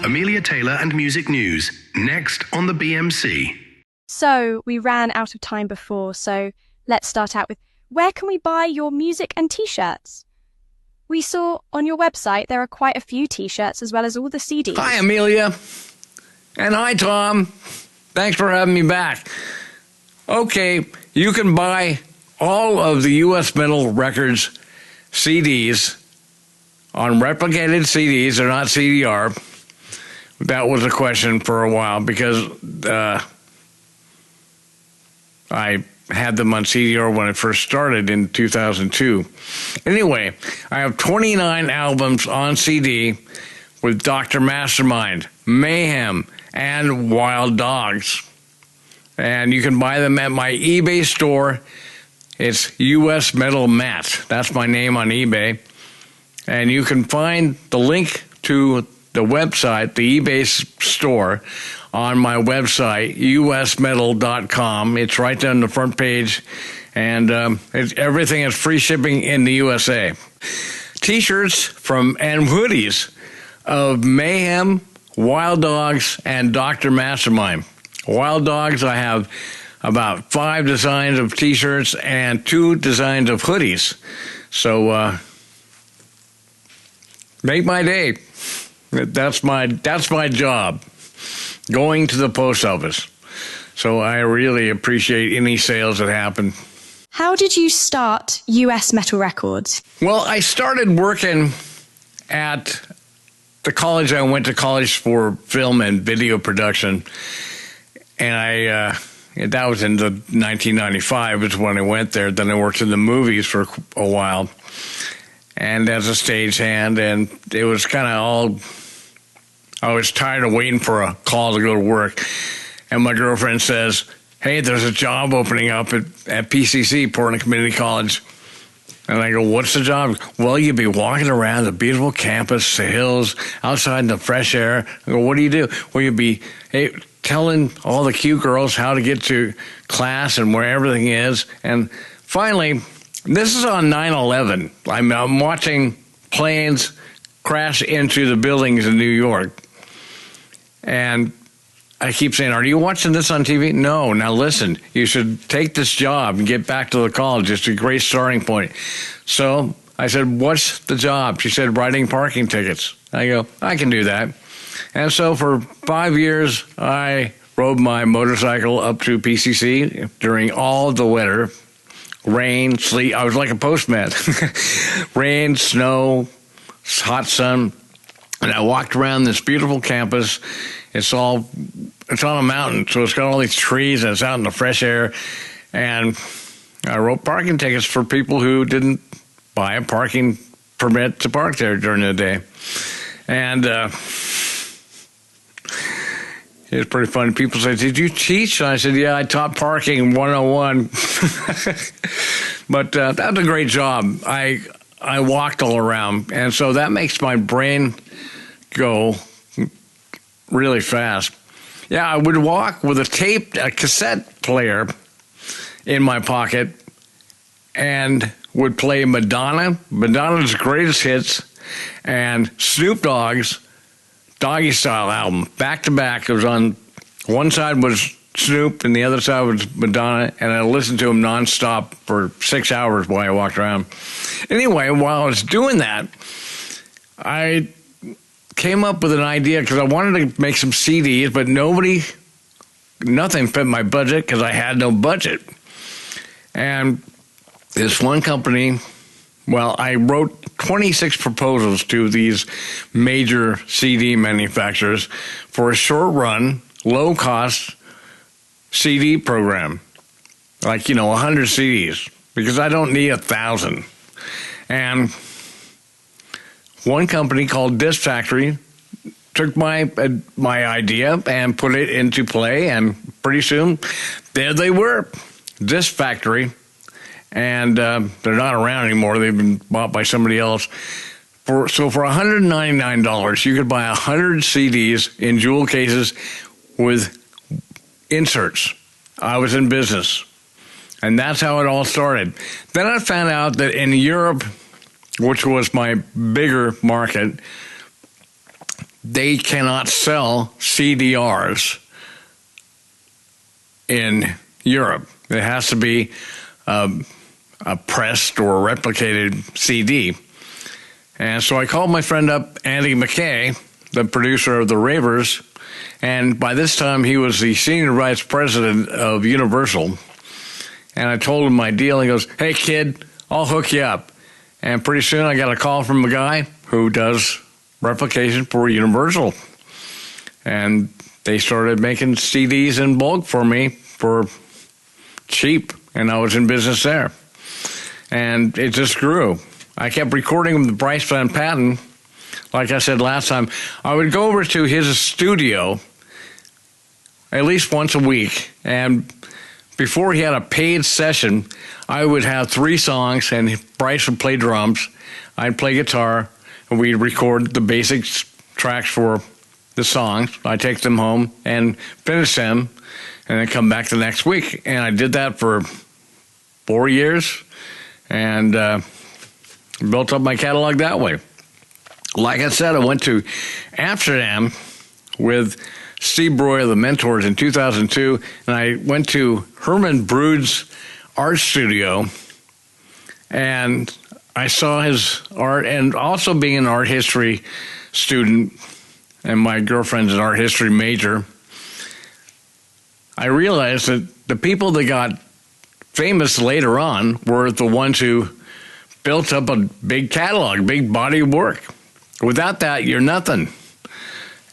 Amelia Taylor and Music News, next on the BMC. So, we ran out of time before, so let's start out with, where can we buy your music and t-shirts? We saw on your website there are quite a few t-shirts as well as all the CDs. Hi, Amelia. And hi, Tom. Thanks for having me back. Okay, you can buy all of the U.S. Metal Records CDs on replicated CDs. They're not CDR. That was a question for a while because I had them on CDR when I first started in 2002. Anyway, I have 29 albums on CD with Dr. Mastermind, Mayhem, and Wild Dogs. And you can buy them at my eBay store. It's US Metal Matt. That's my name on eBay. And you can find the link to the website, the eBay store, on my website, usmetal.com. It's right there on the front page, and everything is free shipping in the USA. T-shirts and hoodies of Mayhem, Wild Dogs, and Dr. Mastermind. Wild Dogs, I have about 5 designs of T-shirts and 2 designs of hoodies. So make my day. That's my job, going to the post office. So I really appreciate any sales that happen. How did you start US Metal Records? Well, I started working at the college. I went to college for film and video production, and that was in 1995 is when I went there. Then I worked in the movies for a while, and as a stagehand, and it was kind of all. I was tired of waiting for a call to go to work. And my girlfriend says, hey, there's a job opening up at PCC, Portland Community College. And I go, what's the job? Well, you'd be walking around the beautiful campus, the hills, outside in the fresh air. I go, what do you do? Well, you'd be telling all the cute girls how to get to class and where everything is. And finally, this is on 9/11. I'm watching planes crash into the buildings in New York. And I keep saying, are you watching this on TV? No. Now listen, you should take this job and get back to the college. It's a great starting point. So I said, what's the job? She said, writing parking tickets. I go, I can do that. And so for 5 years, I rode my motorcycle up to PCC during all the weather, rain, sleet. I was like a postman. Rain, snow, hot sun. And I walked around this beautiful campus. It's on a mountain, so it's got all these trees, and it's out in the fresh air. And I wrote parking tickets for people who didn't buy a parking permit to park there during the day. And it was pretty funny. People say, did you teach? And I said, yeah, I taught parking 101. But that was a great job. I walked all around, and so that makes my brain go really fast. Yeah, I would walk with a cassette player in my pocket and would play Madonna's greatest hits, and Snoop Dogg's Doggy Style album, back to back. It was on one side was Snoop and the other side was Madonna, and I listened to them nonstop for 6 hours while I walked around. Anyway, while I was doing that, I came up with an idea because I wanted to make some CDs, but nothing fit my budget because I had no budget. And this one company, well, I wrote 26 proposals to these major CD manufacturers for a short run, low cost CD program, like, 100 CDs, because I don't need 1,000. And one company called Disc Factory took my idea and put it into play, and pretty soon, there they were, Disc Factory, and they're not around anymore. They've been bought by somebody else. So for $199, you could buy 100 CDs in jewel cases with inserts. I was in business, and that's how it all started. Then I found out that in Europe, which was my bigger market, they cannot sell CDRs in Europe. It has to be a pressed or replicated CD. And so I called my friend up, Andy McKay, the producer of the Ravers, and by this time he was the senior vice president of Universal. And I told him my deal. He goes, "Hey, kid, I'll hook you up." And pretty soon I got a call from a guy who does replication for Universal. And they started making CDs in bulk for me for cheap, and I was in business there. And it just grew. I kept recording with Bryce Van Patten. Like I said last time, I would go over to his studio at least once a week, and before he had a paid session, I would have 3 songs, and Bryce would play drums, I'd play guitar, and we'd record the basic tracks for the songs. I'd take them home and finish them, and then come back the next week. And I did that for 4 years, and built up my catalog that way. Like I said, I went to Amsterdam with Steve Broy of the Mentors in 2002, and I went to Herman Brood's art studio, and I saw his art. And also being an art history student, and my girlfriend's an art history major, I realized that the people that got famous later on were the ones who built up a big catalog, big body of work. Without that, you're nothing.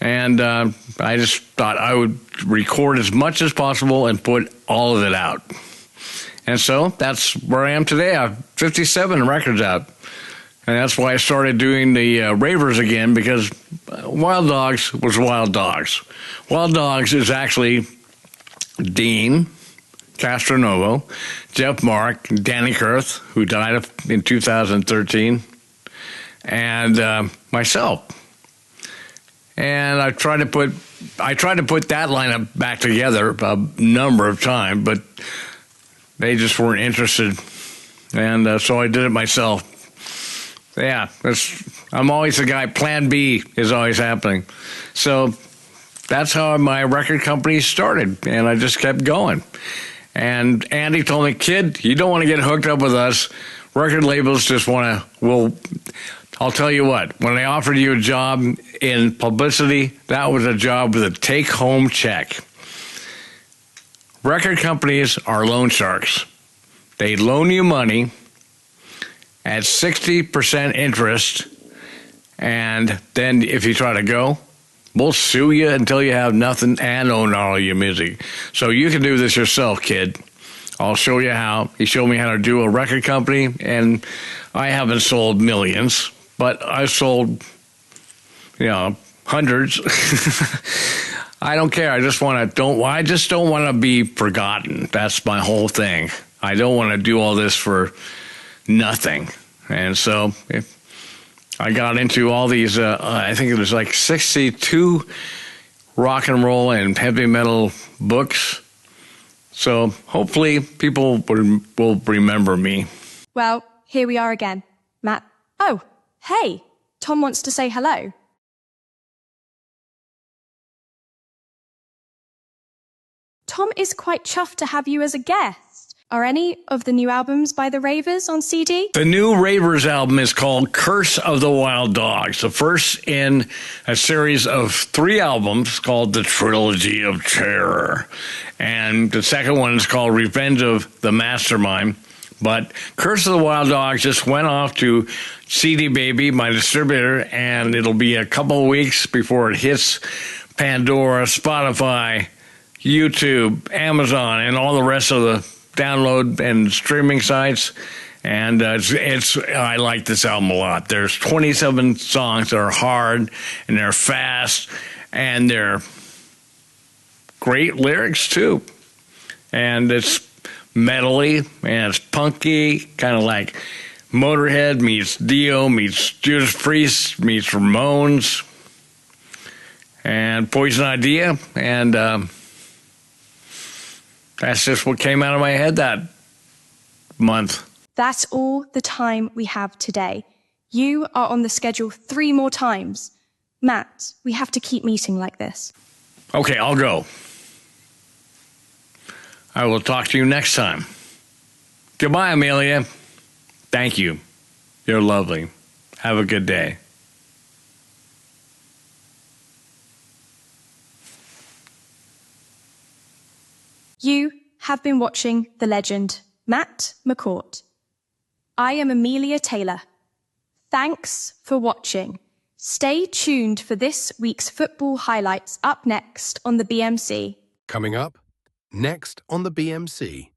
And I just thought I would record as much as possible and put all of it out. And so that's where I am today. I have 57 records out. And that's why I started doing the Ravers again, because Wild Dogs was Wild Dogs. Wild Dogs is actually Dean Castronovo, Jeff Mark, Danny Kurth, who died in 2013, and myself. And I tried to put that lineup back together a number of times, but they just weren't interested, and so I did it myself. Yeah, I'm always the guy. Plan B is always happening. So that's how my record company started, and I just kept going. And Andy told me, "Kid, you don't want to get hooked up with us. Record labels just want to, I'll tell you what, when they offered you a job in publicity, that was a job with a take-home check." Record companies are loan sharks. They loan you money at 60% interest, and then if you try to go, we'll sue you until you have nothing and own all of your music. So you can do this yourself, kid. I'll show you how. He showed me how to do a record company, and I haven't sold millions, but I've sold, hundreds. I don't care. I just don't want to be forgotten. That's my whole thing. I don't want to do all this for nothing. And so I got into all these, I think it was like 62 rock and roll and heavy metal books. So hopefully people will remember me. Well, here we are again, Matt. Oh, hey, Tom wants to say hello. Tom is quite chuffed to have you as a guest. Are any of the new albums by the Ravers on CD? The new Ravers album is called Curse of the Wild Dogs, the first in a series of 3 albums called The Trilogy of Terror. And the second one is called Revenge of the Mastermind. But Curse of the Wild Dogs just went off to CD Baby, my distributor, and it'll be a couple of weeks before it hits Pandora, Spotify, YouTube, Amazon, and all the rest of the download and streaming sites. And I like this album a lot. There's 27 songs that are hard, and they're fast, and they're great lyrics too. And it's metally, and it's punky, kind of like Motorhead meets Dio meets Judas Priest meets Ramones and Poison Idea, and that's just what came out of my head that month. That's all the time we have today. You are on the schedule 3 more times. Matt, we have to keep meeting like this. Okay, I'll go. I will talk to you next time. Goodbye, Amelia. Thank you. You're lovely. Have a good day. You have been watching the legend, Matt McCourt. I am Amelia Taylor. Thanks for watching. Stay tuned for this week's football highlights up next on the BMC. Coming up, next on the BMC.